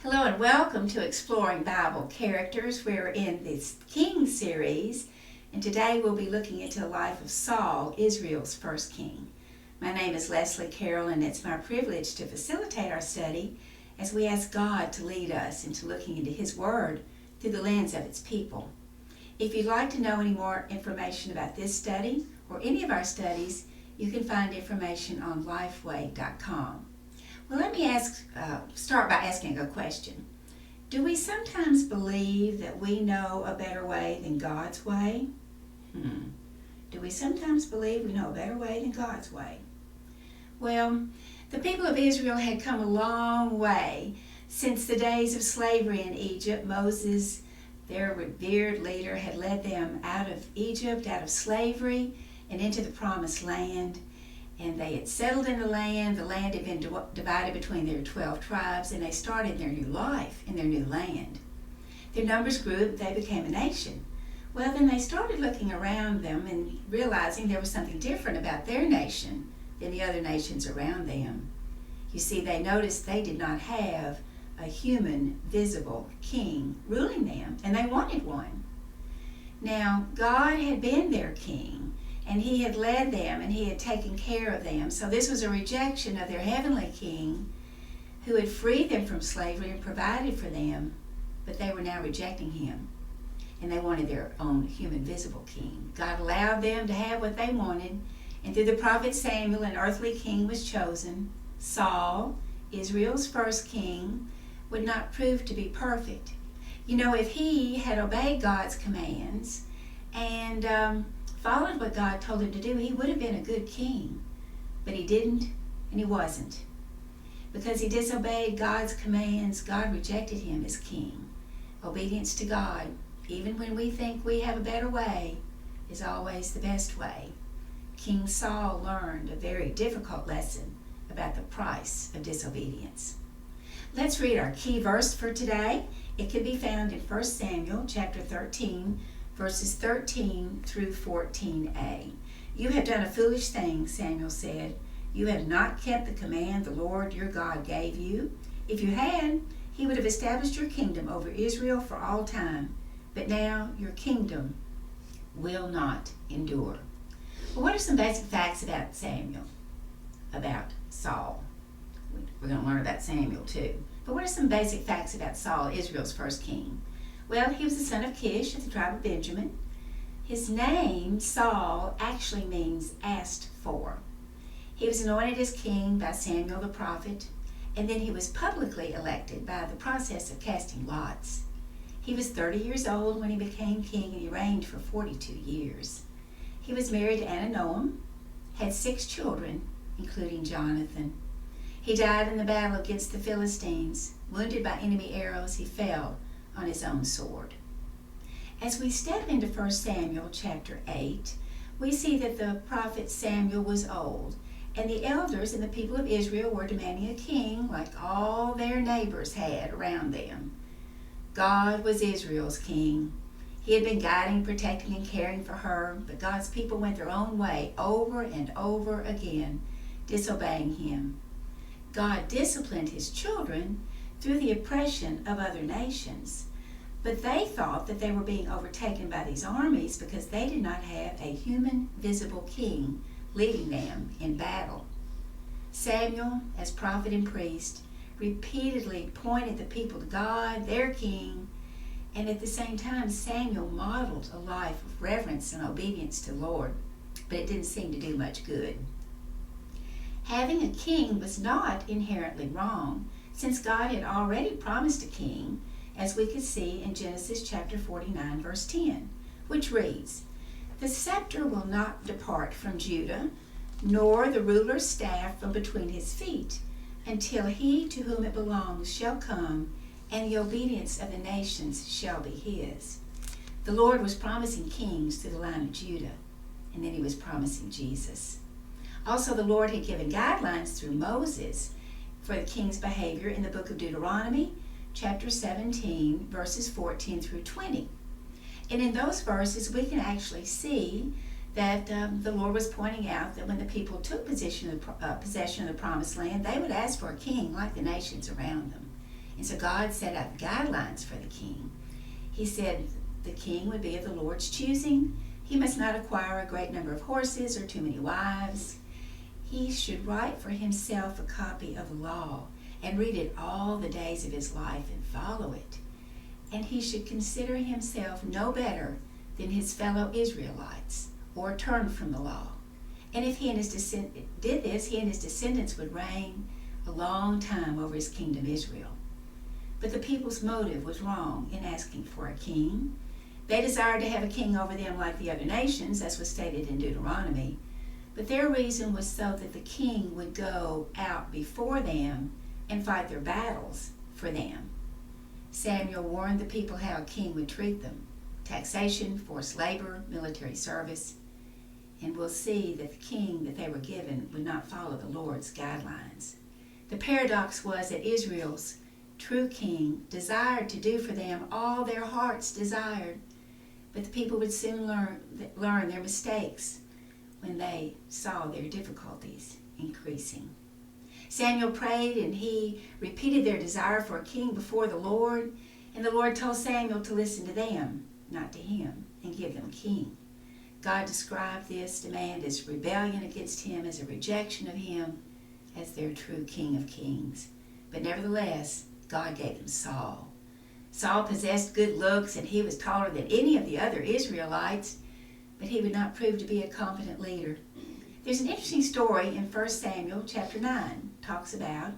Hello and welcome to Exploring Bible Characters. We're in this King series, and today we'll be looking into the life of Saul, Israel's first king. My name is Leslie Carroll, and it's my privilege to facilitate our study as we ask God to lead us into looking into His Word through the lens of its people. If you'd like to know any more information about this study or any of our studies, you can find information on lifeway.com. Well, let me start by asking a question. Do we sometimes believe that we know a better way than God's way? Do we sometimes believe we know a better way than God's way? Well, the people of Israel had come a long way since the days of slavery in Egypt. Moses, their revered leader, had led them out of Egypt, out of slavery, and into the promised land. And they had settled in the land. The land had been divided between their 12 tribes, and they started their new life in their new land. Their numbers grew, they became a nation. Well, then they started looking around them and realizing there was something different about their nation than the other nations around them. You see, they noticed they did not have a human, visible king ruling them, and they wanted one. Now, God had been their king, and He had led them, and He had taken care of them. So this was a rejection of their heavenly king who had freed them from slavery and provided for them, but they were now rejecting Him, and they wanted their own human visible king. God allowed them to have what they wanted, and through the prophet Samuel, an earthly king was chosen. Saul, Israel's first king, would not prove to be perfect. You know, if he had obeyed God's commands and followed what God told him to do, he would have been a good king. But he didn't, and he wasn't. Because he disobeyed God's commands, God rejected him as king. Obedience to God, even when we think we have a better way, is always the best way. King Saul learned a very difficult lesson about the price of disobedience. Let's read our key verse for today. It can be found in 1 Samuel chapter 13, verses 13 through 14a. You have done a foolish thing, Samuel said. You have not kept the command the Lord your God gave you. If you had, He would have established your kingdom over Israel for all time. But now your kingdom will not endure. Well, what are some basic facts about Saul? We're going to learn about Samuel too. But what are some basic facts about Saul, Israel's first king? Well, he was the son of Kish of the tribe of Benjamin. His name, Saul, actually means asked for. He was anointed as king by Samuel the prophet, and then he was publicly elected by the process of casting lots. He was 30 years old when he became king, and he reigned for 42 years. He was married to Ahinoam, had 6 children, including Jonathan. He died in the battle against the Philistines. Wounded by enemy arrows, he fell on his own sword. As we step into 1 Samuel chapter 8, we see that the prophet Samuel was old, and the elders and the people of Israel were demanding a king like all their neighbors had around them. God was Israel's king. He had been guiding, protecting, and caring for her, but God's people went their own way over and over again, disobeying Him. God disciplined His children through the oppression of other nations. But they thought that they were being overtaken by these armies because they did not have a human, visible king leading them in battle. Samuel, as prophet and priest, repeatedly pointed the people to God, their king, and at the same time, Samuel modeled a life of reverence and obedience to the Lord, but it didn't seem to do much good. Having a king was not inherently wrong, since God had already promised a king, as we could see in Genesis chapter 49, verse 10, which reads, "The scepter will not depart from Judah, nor the ruler's staff from between his feet, until he to whom it belongs shall come, and the obedience of the nations shall be his." The Lord was promising kings through the line of Judah, and then He was promising Jesus. Also, the Lord had given guidelines through Moses for the king's behavior in the book of Deuteronomy, chapter 17, verses 14 through 20. And in those verses, we can actually see that the Lord was pointing out that when the people took possession of the promised land, they would ask for a king like the nations around them. And so God set out guidelines for the king. He said the king would be of the Lord's choosing. He must not acquire a great number of horses or too many wives. He should write for himself a copy of the law and read it all the days of his life and follow it. And he should consider himself no better than his fellow Israelites or turn from the law. And if he and his did this, he and his descendants would reign a long time over his kingdom Israel. But the people's motive was wrong in asking for a king. They desired to have a king over them like the other nations, as was stated in Deuteronomy. But their reason was so that the king would go out before them and fight their battles for them. Samuel warned the people how a king would treat them: taxation, forced labor, military service. And we'll see that the king that they were given would not follow the Lord's guidelines. The paradox was that Israel's true king desired to do for them all their hearts desired, but the people would soon learn their mistakes when they saw their difficulties increasing. Samuel prayed, and he repeated their desire for a king before the Lord, and the Lord told Samuel to listen to them, not to him, and give them a king. God described this demand as rebellion against him, as a rejection of him as their true King of Kings. But nevertheless, God gave them Saul. Saul possessed good looks, and he was taller than any of the other Israelites, but he would not prove to be a competent leader. There's an interesting story in 1 Samuel chapter 9. It talks about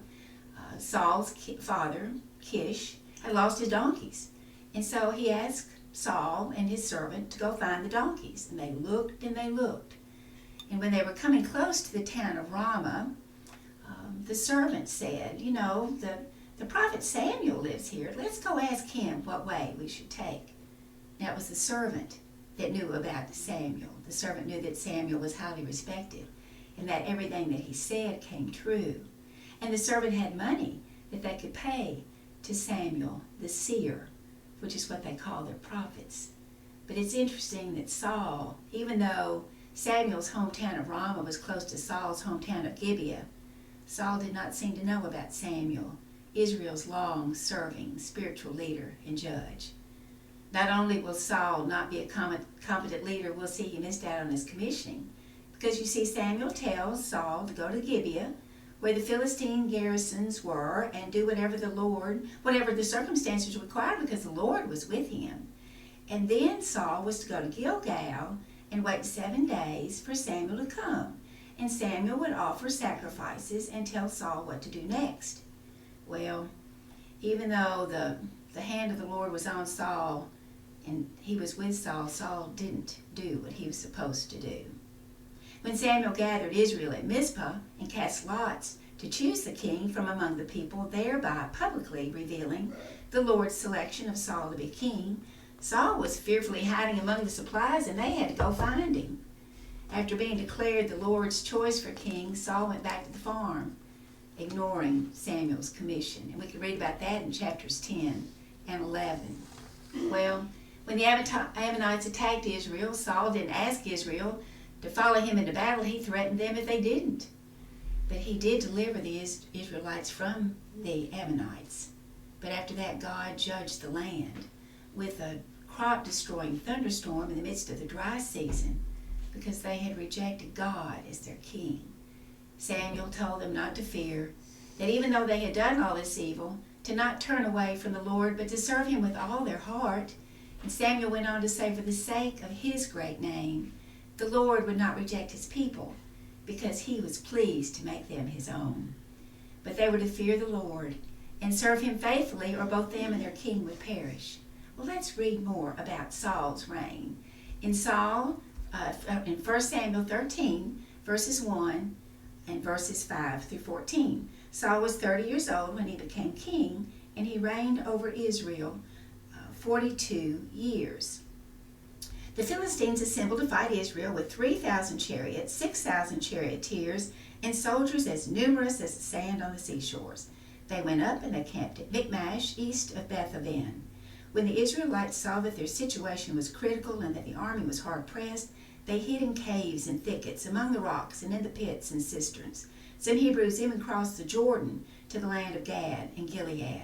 Saul's father, Kish, had lost his donkeys. And so he asked Saul and his servant to go find the donkeys. And they looked and they looked. And when they were coming close to the town of Ramah, the servant said, the prophet Samuel lives here. Let's go ask him what way we should take. That was the servant that knew about Samuel. The servant knew that Samuel was highly respected and that everything that he said came true. And the servant had money that they could pay to Samuel, the seer, which is what they call their prophets. But it's interesting that Saul, even though Samuel's hometown of Ramah was close to Saul's hometown of Gibeah, Saul did not seem to know about Samuel, Israel's long-serving spiritual leader and judge. Not only will Saul not be a competent leader, we'll see he missed out on his commissioning. Because you see, Samuel tells Saul to go to Gibeah, where the Philistine garrisons were, and do whatever the circumstances required, because the Lord was with him. And then Saul was to go to Gilgal and wait 7 days for Samuel to come. And Samuel would offer sacrifices and tell Saul what to do next. Well, even though the hand of the Lord was on Saul and he was with Saul, Saul didn't do what he was supposed to do. When Samuel gathered Israel at Mizpah and cast lots to choose the king from among the people, thereby publicly revealing the Lord's selection of Saul to be king, Saul was fearfully hiding among the supplies, and they had to go find him. After being declared the Lord's choice for king, Saul went back to the farm, ignoring Samuel's commission. And we can read about that in chapters 10 and 11. Well, when the Ammonites attacked Israel, Saul didn't ask Israel to follow him into battle. He threatened them if they didn't. But he did deliver the Israelites from the Ammonites. But after that, God judged the land with a crop-destroying thunderstorm in the midst of the dry season, because they had rejected God as their king. Samuel told them not to fear, that even though they had done all this evil, to not turn away from the Lord, but to serve him with all their heart. And Samuel went on to say, for the sake of his great name, the Lord would not reject his people, because he was pleased to make them his own. But they were to fear the Lord and serve him faithfully, or both them and their king would perish. Well, let's read more about Saul's reign. In 1 Samuel 13, verses 1 and verses 5 through 14. Saul was 30 years old when he became king, and he reigned over Israel 42 years. The Philistines assembled to fight Israel with 3,000 chariots, 6,000 charioteers, and soldiers as numerous as the sand on the seashores. They went up and they camped at Michmash, east of Beth-aven. When the Israelites saw that their situation was critical and that the army was hard-pressed, they hid in caves and thickets, among the rocks and in the pits and cisterns. Some Hebrews even crossed the Jordan to the land of Gad and Gilead.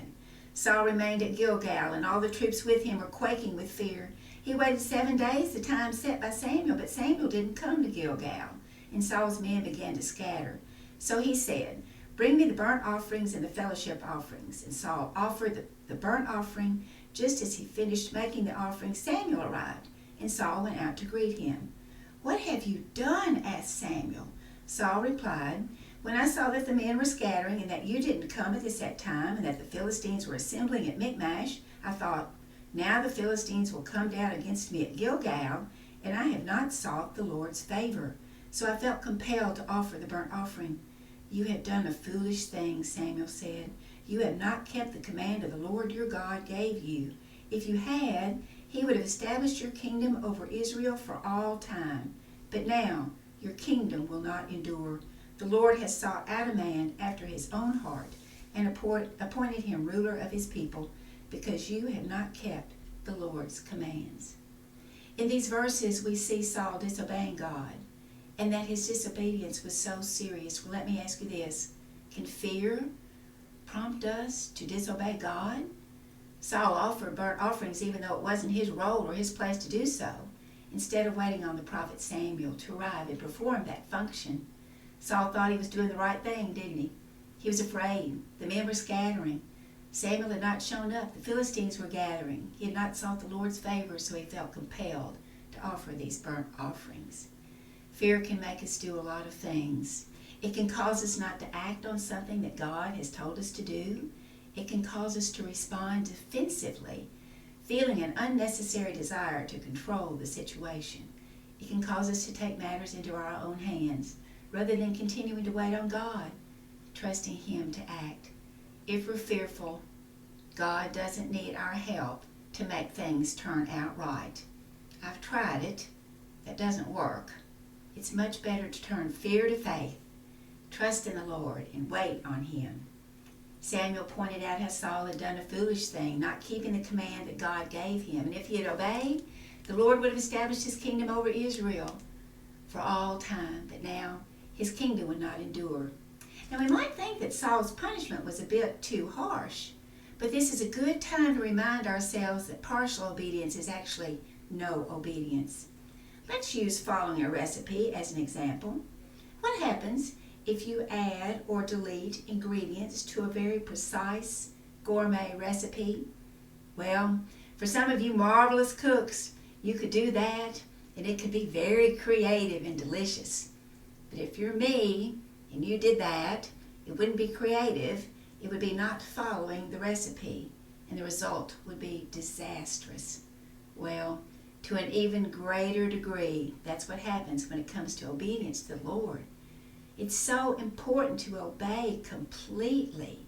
Saul remained at Gilgal, and all the troops with him were quaking with fear. He waited 7 days, the time set by Samuel, but Samuel didn't come to Gilgal, and Saul's men began to scatter. So he said, "Bring me the burnt offerings and the fellowship offerings." And Saul offered the burnt offering. Just as he finished making the offering, Samuel arrived, and Saul went out to greet him. "What have you done?" asked Samuel. Saul replied, "When I saw that the men were scattering and that you didn't come at the set time and that the Philistines were assembling at Michmash, I thought, now the Philistines will come down against me at Gilgal, and I have not sought the Lord's favor. So I felt compelled to offer the burnt offering." "You have done a foolish thing," Samuel said. "You have not kept the command of the Lord your God gave you. If you had, he would have established your kingdom over Israel for all time. But now your kingdom will not endure. The Lord has sought out a man after his own heart and appointed him ruler of his people, because you have not kept the Lord's commands." In these verses, we see Saul disobeying God, and that his disobedience was so serious. Well, let me ask you this. Can fear prompt us to disobey God? Saul offered burnt offerings even though it wasn't his role or his place to do so, instead of waiting on the prophet Samuel to arrive and perform that function. Saul thought he was doing the right thing, didn't he? He was afraid. The men were scattering. Samuel had not shown up. The Philistines were gathering. He had not sought the Lord's favor, so he felt compelled to offer these burnt offerings. Fear can make us do a lot of things. It can cause us not to act on something that God has told us to do. It can cause us to respond defensively, feeling an unnecessary desire to control the situation. It can cause us to take matters into our own hands, rather than continuing to wait on God, trusting Him to act. If we're fearful, God doesn't need our help to make things turn out right. I've tried it. That doesn't work. It's much better to turn fear to faith, trust in the Lord, and wait on Him. Samuel pointed out how Saul had done a foolish thing, not keeping the command that God gave him. And if he had obeyed, the Lord would have established His kingdom over Israel for all time. But now His kingdom would not endure. Now we might think that Saul's punishment was a bit too harsh, but this is a good time to remind ourselves that partial obedience is actually no obedience. Let's use following a recipe as an example. What happens if you add or delete ingredients to a very precise gourmet recipe? Well, for some of you marvelous cooks, you could do that, and it could be very creative and delicious. But if you're me, and you did that, it wouldn't be creative. It would be not following the recipe, and the result would be disastrous. Well, to an even greater degree, that's what happens when it comes to obedience to the Lord. It's so important to obey completely.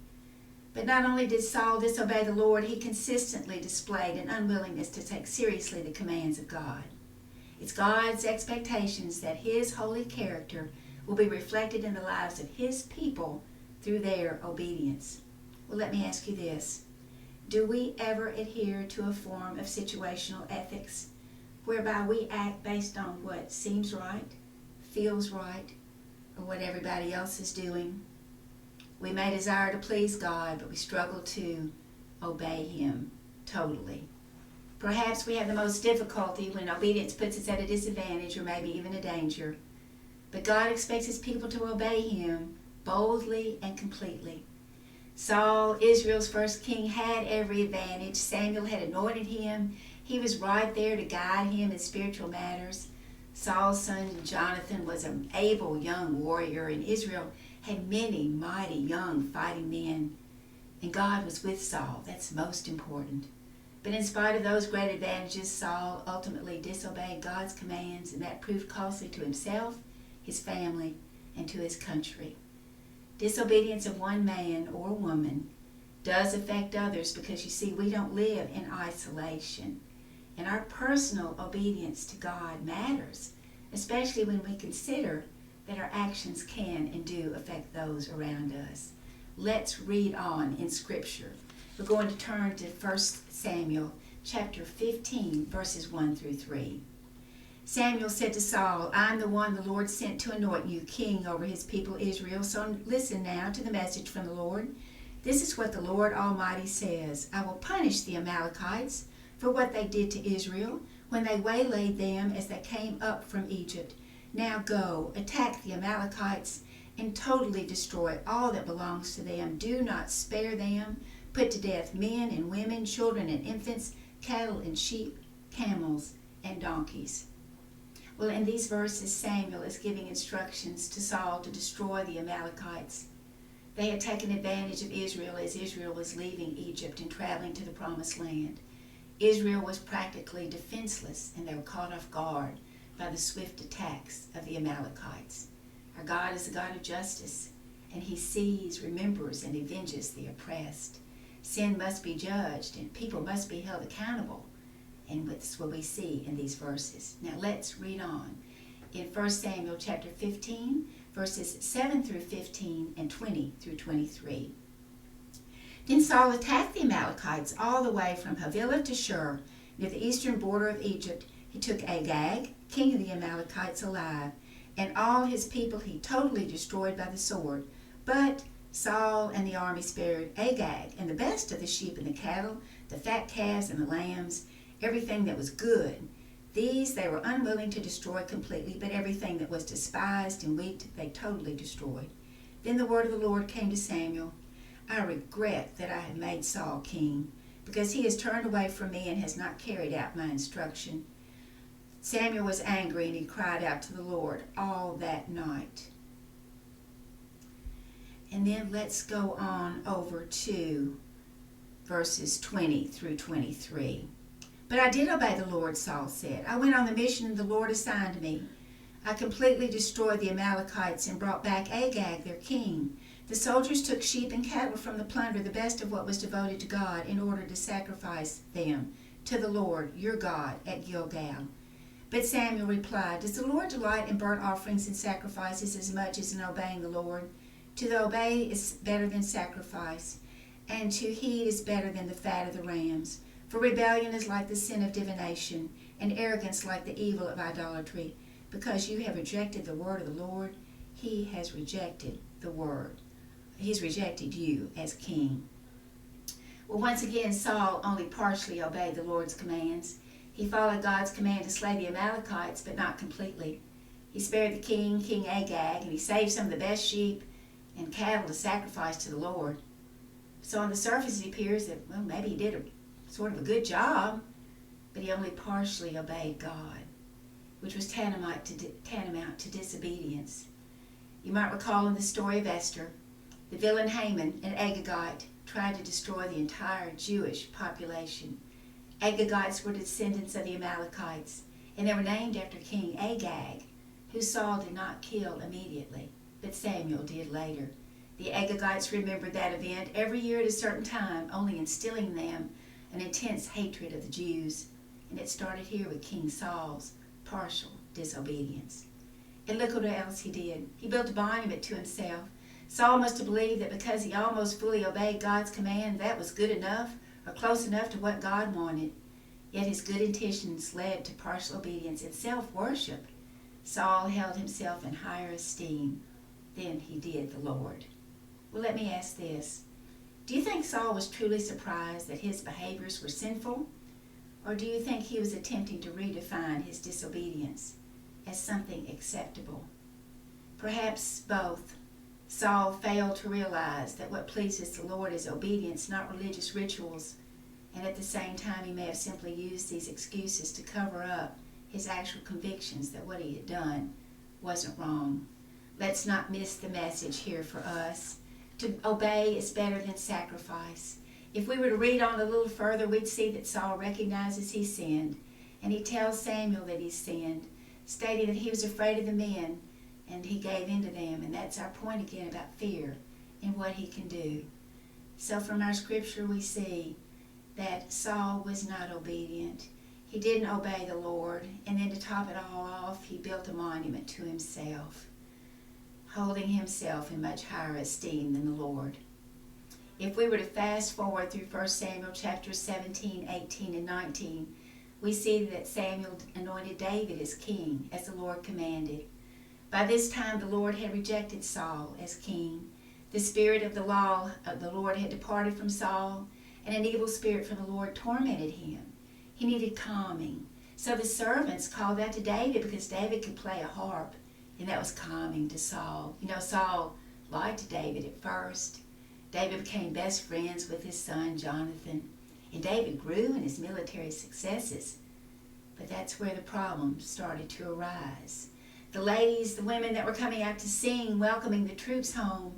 But not only did Saul disobey the Lord, he consistently displayed an unwillingness to take seriously the commands of God. It's God's expectations that His holy character will be reflected in the lives of His people through their obedience. Well, let me ask you this. Do we ever adhere to a form of situational ethics whereby we act based on what seems right, feels right, or what everybody else is doing? We may desire to please God, but we struggle to obey Him totally. Perhaps we have the most difficulty when obedience puts us at a disadvantage or maybe even a danger. But God expects His people to obey Him boldly and completely. Saul, Israel's first king, had every advantage. Samuel had anointed him. He was right there to guide him in spiritual matters. Saul's son Jonathan was an able young warrior, and Israel had many mighty young fighting men. And God was with Saul. That's most important. But in spite of those great advantages, Saul ultimately disobeyed God's commands, and that proved costly to himself, his family, and to his country. Disobedience of one man or woman does affect others, because you see, we don't live in isolation. And our personal obedience to God matters, especially when we consider that our actions can and do affect those around us. Let's read on in Scripture. We're going to turn to 1 Samuel chapter 15, verses 1 through 3. Samuel said to Saul, "I'm the one the Lord sent to anoint you king over His people Israel. So listen now to the message from the Lord. This is what the Lord Almighty says. I will punish the Amalekites for what they did to Israel when they waylaid them as they came up from Egypt. Now go, attack the Amalekites and totally destroy all that belongs to them. Do not spare them. Put to death men and women, children and infants, cattle and sheep, camels and donkeys. Well, in these verses, Samuel is giving instructions to Saul to destroy the Amalekites. They had taken advantage of Israel as Israel was leaving Egypt and traveling to the Promised Land. Israel was practically defenseless, and they were caught off guard by the swift attacks of the Amalekites. Our God is a God of justice, and he sees, remembers, and avenges the oppressed. Sin must be judged, and people must be held accountable. And that's what we see in these verses. Now let's read on. In 1 Samuel chapter 15, verses 7 through 15 and 20 through 23. Then Saul attacked the Amalekites all the way from Havilah to Shur, near the eastern border of Egypt. He took Agag, king of the Amalekites, alive, and all his people he totally destroyed by the sword. But Saul and the army spared Agag and the best of the sheep and the cattle, the fat calves and the lambs, everything that was good. These they were unwilling to destroy completely, but everything that was despised and weak they totally destroyed. Then the word of the Lord came to Samuel. I regret that I have made Saul king, because he has turned away from me and has not carried out my instruction. Samuel was angry, and he cried out to the Lord all that night. And then let's go on over to verses 20 through 23. But I did obey the Lord, Saul said. I went on the mission the Lord assigned me. I completely destroyed the Amalekites and brought back Agag, their king. The soldiers took sheep and cattle from the plunder, the best of what was devoted to God, in order to sacrifice them to the Lord, your God, at Gilgal. But Samuel replied, Does the Lord delight in burnt offerings and sacrifices as much as in obeying the Lord? To obey is better than sacrifice, and to heed is better than the fat of the rams. For rebellion is like the sin of divination, and arrogance like the evil of idolatry. Because you have rejected the word of the Lord, he has rejected the word. He's rejected you as king. Well, once again, Saul only partially obeyed the Lord's commands. He followed God's command to slay the Amalekites, but not completely. He spared the king, King Agag, and he saved some of the best sheep and cattle to sacrifice to the Lord. So on the surface it appears that, well, maybe he did a sort of a good job, but he only partially obeyed God, which was tantamount to disobedience. You might recall in the story of Esther, the villain Haman, an Agagite, tried to destroy the entire Jewish population. Agagites were descendants of the Amalekites, and they were named after King Agag, who Saul did not kill immediately, but Samuel did later. The Agagites remembered that event every year at a certain time, only instilling in them an intense hatred of the Jews. And it started here with King Saul's partial disobedience. And look what else he did. He built a monument to himself. Saul must have believed that because he almost fully obeyed God's command, that was good enough or close enough to what God wanted. Yet his good intentions led to partial obedience and self-worship. Saul held himself in higher esteem than he did the Lord. Well, let me ask this. Do you think Saul was truly surprised that his behaviors were sinful? Or do you think he was attempting to redefine his disobedience as something acceptable? Perhaps both. Saul failed to realize that what pleases the Lord is obedience, not religious rituals, and at the same time he may have simply used these excuses to cover up his actual convictions that what he had done wasn't wrong. Let's not miss the message here for us. To obey is better than sacrifice. If we were to read on a little further, we'd see that Saul recognizes he sinned, and he tells Samuel that he sinned, stating that he was afraid of the men, and he gave in to them. And that's our point again about fear and what he can do. So from our scripture we see that Saul was not obedient. He didn't obey the Lord, and then to top it all off, he built a monument to himself, holding himself in much higher esteem than the Lord. If we were to fast forward through 1 Samuel chapters 17, 18, and 19, we see that Samuel anointed David as king, as the Lord commanded. By this time, the Lord had rejected Saul as king. The spirit of the law of the Lord had departed from Saul, and an evil spirit from the Lord tormented him. He needed calming. So the servants called out to David because David could play a harp, and that was calming to Saul. Saul liked David at first. David became best friends with his son Jonathan, and David grew in his military successes. But that's where the problems started to arise. The ladies, the women that were coming out to sing, welcoming the troops home,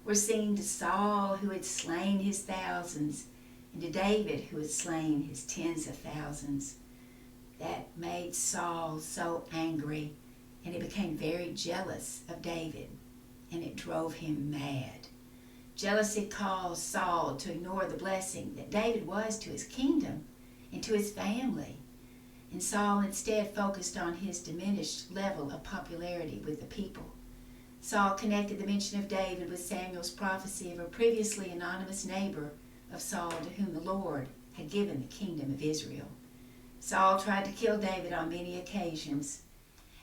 were singing to Saul, who had slain his thousands, and to David, who had slain his tens of thousands. That made Saul so angry, and he became very jealous of David, and it drove him mad. Jealousy caused Saul to ignore the blessing that David was to his kingdom and to his family. And Saul instead focused on his diminished level of popularity with the people. Saul connected the mention of David with Samuel's prophecy of a previously anonymous neighbor of Saul to whom the Lord had given the kingdom of Israel. Saul tried to kill David on many occasions,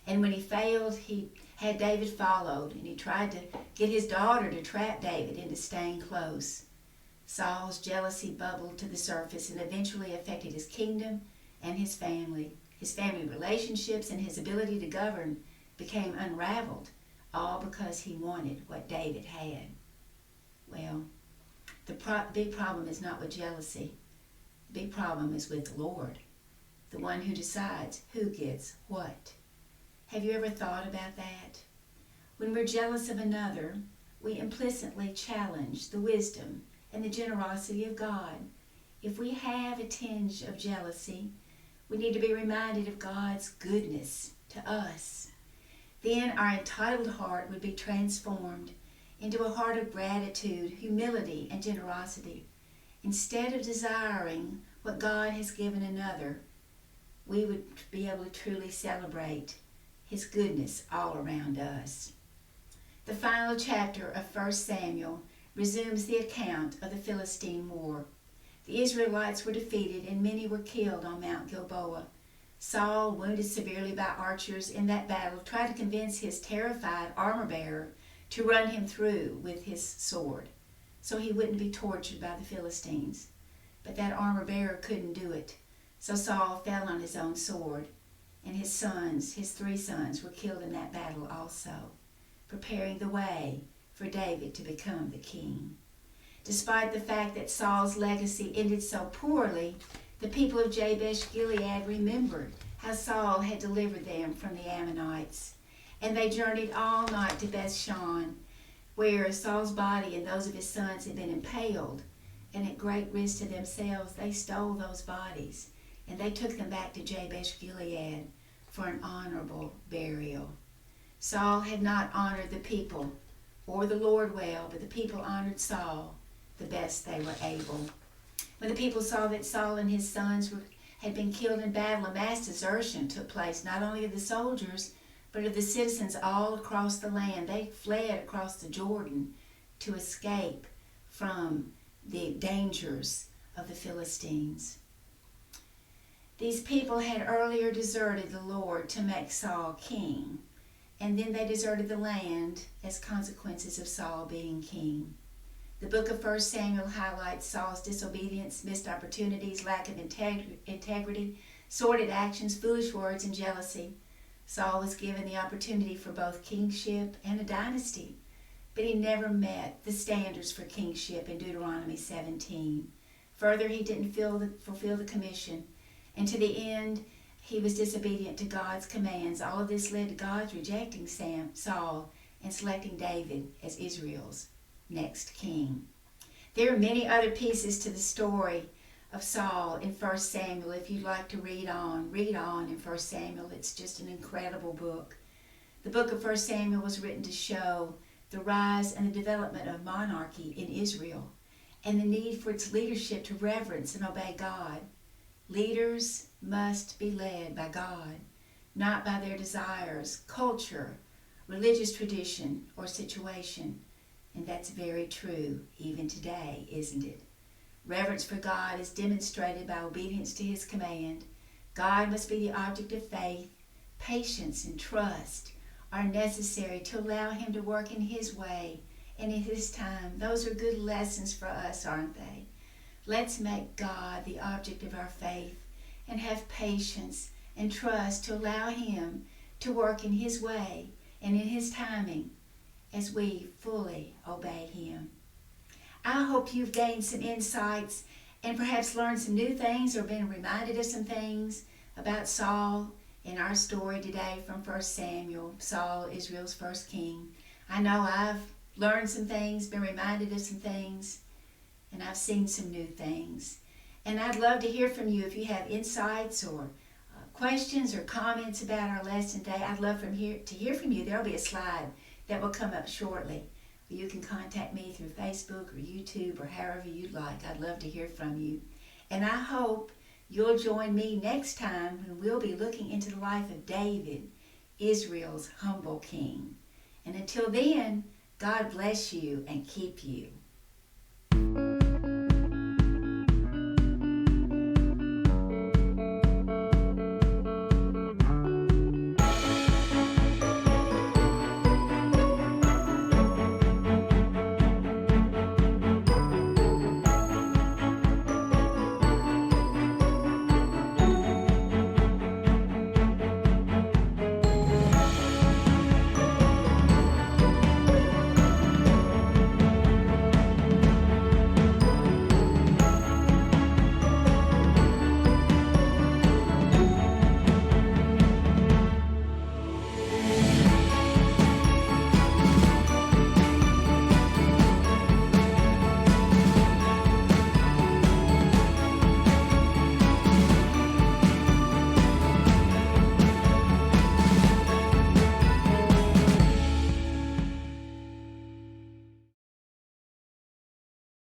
and when he failed, he had David followed, and he tried to get his daughter to trap David into staying close. Saul's jealousy bubbled to the surface and eventually affected his kingdom and his family. His family relationships and his ability to govern became unraveled, all because he wanted what David had. Well, the big problem is not with jealousy. The big problem is with the Lord, the one who decides who gets what. Have you ever thought about that? When we're jealous of another, we implicitly challenge the wisdom and the generosity of God. If we have a tinge of jealousy, we need to be reminded of God's goodness to us. Then our entitled heart would be transformed into a heart of gratitude, humility, and generosity. Instead of desiring what God has given another, we would be able to truly celebrate His goodness all around us. The final chapter of 1 Samuel resumes the account of the Philistine war. The Israelites were defeated and many were killed on Mount Gilboa. Saul, wounded severely by archers in that battle, tried to convince his terrified armor-bearer to run him through with his sword so he wouldn't be tortured by the Philistines. But that armor-bearer couldn't do it. So Saul fell on his own sword, and his 3 sons, were killed in that battle also, preparing the way for David to become the king. Despite the fact that Saul's legacy ended so poorly, the people of Jabesh-Gilead remembered how Saul had delivered them from the Ammonites, and they journeyed all night to Bethshan, where Saul's body and those of his sons had been impaled, and at great risk to themselves, they stole those bodies, and they took them back to Jabesh-Gilead for an honorable burial. Saul had not honored the people or the Lord well, but the people honored Saul the best they were able. When the people saw that Saul and his sons had been killed in battle, a mass desertion took place, not only of the soldiers, but of the citizens all across the land. They fled across the Jordan to escape from the dangers of the Philistines. These people had earlier deserted the Lord to make Saul king, and then they deserted the land as consequences of Saul being king. The book of 1 Samuel highlights Saul's disobedience, missed opportunities, lack of integrity, sordid actions, foolish words, and jealousy. Saul was given the opportunity for both kingship and a dynasty, but he never met the standards for kingship in Deuteronomy 17. Further, he didn't fulfill the commission, and to the end, he was disobedient to God's commands. All of this led to God's rejecting Saul and selecting David as Israel's next king. There are many other pieces to the story of Saul in 1 Samuel. If you'd like to read on in 1 Samuel. It's just an incredible book. The book of 1 Samuel was written to show the rise and the development of monarchy in Israel and the need for its leadership to reverence and obey God. Leaders must be led by God, not by their desires, culture, religious tradition, or situation. And that's very true even today, isn't it? Reverence for God is demonstrated by obedience to His command. God must be the object of faith. Patience and trust are necessary to allow Him to work in His way and in His time. Those are good lessons for us, aren't they? Let's make God the object of our faith and have patience and trust to allow Him to work in His way and in His timing as we fully obey Him. I hope you've gained some insights and perhaps learned some new things or been reminded of some things about Saul in our story today from 1 Samuel, Saul, Israel's first king. I know I've learned some things, been reminded of some things, and I've seen some new things. And I'd love to hear from you if you have insights or questions or comments about our lesson today. I'd love to hear from you. There'll be a slide that will come up shortly. You can contact me through Facebook or YouTube or however you'd like. I'd love to hear from you. And I hope you'll join me next time when we'll be looking into the life of David, Israel's humble king. And until then, God bless you and keep you.